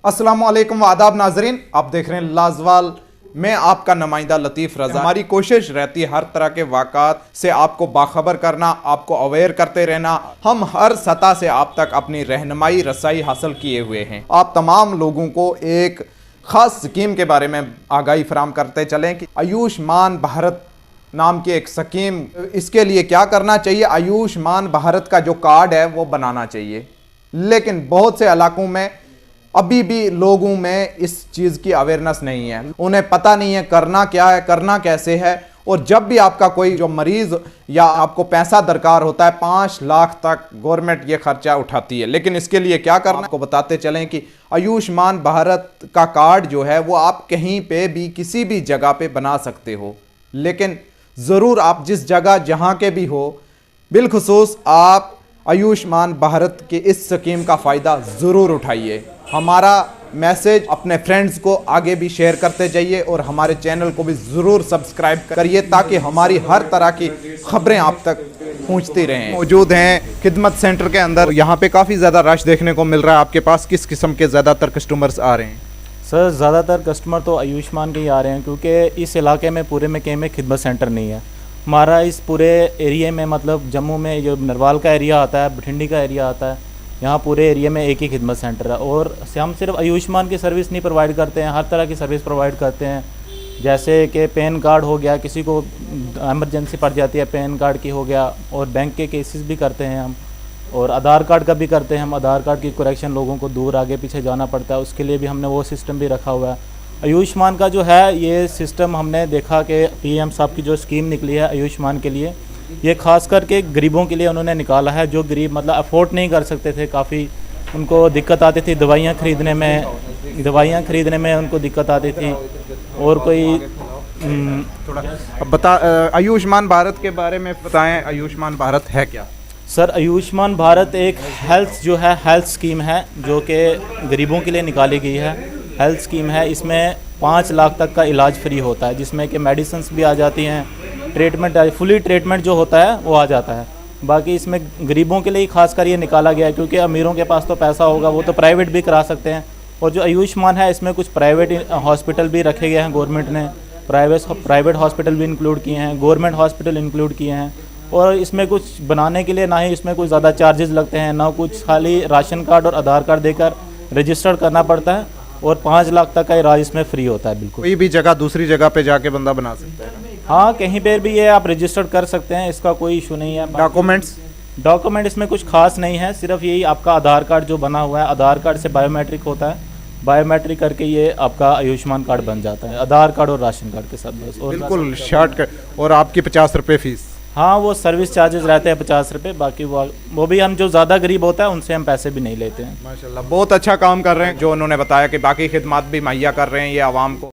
अस्सलाम वालेकुम आदाब नाजरीन, आप देख रहे हैं लाजवाल। मैं आपका नुमाइंदा लतीफ रजा। हमारी कोशिश रहती है हर तरह के वाक़ात से आपको बाखबर करना, आपको अवेयर करते रहना। हम हर सतह से आप तक अपनी रहनुमाई रसाई हासिल किए हुए हैं। आप तमाम लोगों को एक ख़ास स्कीम के बारे में आगाही फराम करते चलें कि आयुष्मान भारत नाम की एक स्कीम, इसके लिए क्या करना चाहिए। आयुष्मान भारत का जो कार्ड है वो बनाना चाहिए, लेकिन बहुत से इलाकों में अभी भी लोगों में इस चीज़ की अवेयरनेस नहीं है। उन्हें पता नहीं है करना क्या है, करना कैसे है। और जब भी आपका कोई जो मरीज़ या आपको पैसा दरकार होता है, 5 लाख तक गवर्नमेंट ये खर्चा उठाती है। लेकिन इसके लिए क्या करना, आपको बताते चलें कि आयुष्मान भारत का कार्ड जो है वो आप कहीं पे भी किसी भी जगह पे बना सकते हो, लेकिन ज़रूर आप जिस जगह जहाँ के भी हो, बिलखुसूस आप आयुष्मान भारत की इस स्कीम का फ़ायदा ज़रूर उठाइए। हमारा मैसेज अपने फ्रेंड्स को आगे भी शेयर करते जाइए और हमारे चैनल को भी ज़रूर सब्सक्राइब करिए ताकि हमारी हर तरह की खबरें आप तक पहुंचती रहें। मौजूद हैं खिदमत सेंटर के अंदर, यहाँ पे काफ़ी ज़्यादा रश देखने को मिल रहा है। आपके पास किस किस्म के ज़्यादातर कस्टमर्स आ रहे हैं? सर ज़्यादातर कस्टमर तो आयुष्मान के ही आ रहे हैं, क्योंकि इस इलाके में पूरे में कहीं में खिदमत सेंटर नहीं है। हमारा इस पूरे एरिया में, मतलब जम्मू में जो नरवाल का एरिया आता है, बठिंडी का एरिया आता है, यहाँ पूरे एरिया में एक ही खिदमत सेंटर है। और हम सिर्फ आयुष्मान की सर्विस नहीं प्रोवाइड करते हैं, हर तरह की सर्विस प्रोवाइड करते हैं। जैसे कि पैन कार्ड हो गया, किसी को एमरजेंसी पड़ जाती है पैन कार्ड की हो गया, और बैंक के केसेस भी करते हैं हम, और आधार कार्ड का भी करते हैं हम। आधार कार्ड की करेक्शन लोगों को दूर आगे पीछे जाना पड़ता है, उसके लिए भी हमने वो सिस्टम भी रखा हुआ है। आयुष्मान का जो है ये सिस्टम हमने देखा कि पीएम साहब की जो स्कीम निकली है आयुष्मान के लिए, ये ख़ास करके गरीबों के लिए उन्होंने निकाला है। जो गरीब मतलब अफोर्ड नहीं कर सकते थे, काफ़ी उनको दिक्कत आती थी दवाइयाँ ख़रीदने में उनको दिक्कत आती थी। और कोई थोड़ा अब बता, आयुष्मान भारत के बारे में बताएं। आयुष्मान भारत है क्या? सर, आयुष्मान भारत एक हेल्थ स्कीम है जो कि गरीबों के लिए निकाली गई है। हेल्थ स्कीम है, इसमें 5 लाख तक का इलाज फ्री होता है, जिसमें कि मेडिसिन्स भी आ जाती हैं, ट्रीटमेंट फुली ट्रीटमेंट जो होता है वो आ जाता है। बाकी इसमें गरीबों के लिए खास कर ये निकाला गया है, क्योंकि अमीरों के पास तो पैसा होगा, वो तो प्राइवेट भी करा सकते हैं। और जो आयुष्मान है इसमें कुछ प्राइवेट हॉस्पिटल भी रखे गए हैं, गवर्नमेंट ने प्राइवेट हॉस्पिटल भी इंक्लूड किए हैं, गवर्नमेंट हॉस्पिटल इंक्लूड किए हैं। और इसमें कुछ बनाने के लिए ना ही इसमें कुछ ज़्यादा चार्जेस लगते हैं, ना कुछ, खाली राशन कार्ड और आधार कार्ड देकर रजिस्टर करना पड़ता है, और 5 लाख तक का इलाज इसमें फ्री होता है। बिल्कुल कोई भी जगह दूसरी जगह पे जाके बंदा बना सकता है? हाँ, कहीं पर भी ये आप रजिस्टर कर सकते हैं, इसका कोई इशू नहीं है। डॉक्यूमेंट इसमें कुछ खास नहीं है, सिर्फ यही आपका आधार कार्ड जो बना हुआ है, आधार कार्ड से बायोमेट्रिक होता है, बायोमेट्रिक करके ये आपका आयुष्मान कार्ड बन जाता है, आधार कार्ड और राशन कार्ड के साथ बस। और बिल्कुल शॉर्टकट। और आपकी 50 रुपये फ़ीस? हाँ, वो सर्विस चार्जेस रहते हैं 50 रुपये। बाकी वो भी हम जो ज़्यादा गरीब होता है उनसे हम पैसे भी नहीं लेते हैं। माशाल्लाह, बहुत अच्छा काम कर रहे हैं। जो उन्होंने बताया कि बाकी खिदमत भी मुहैया कर रहे हैं ये आवाम को।